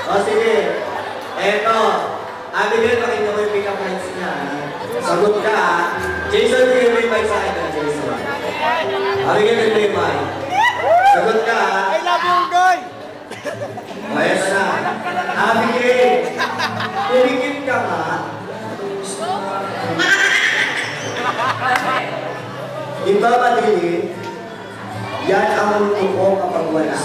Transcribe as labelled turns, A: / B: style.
A: O sige. Eto. Abigail, pakita mo yung pick-up lines niya. Sagot ka ha. Jason, bigyan mo yung mic sa akin ha, Jason. Abigail, bigyan mo yung mic. Sagot ka ha.
B: I love you, guy!
A: O, eto na. Abigail, kumikit ka nga. Iba madilim, yan ang mundo ko kapag wala.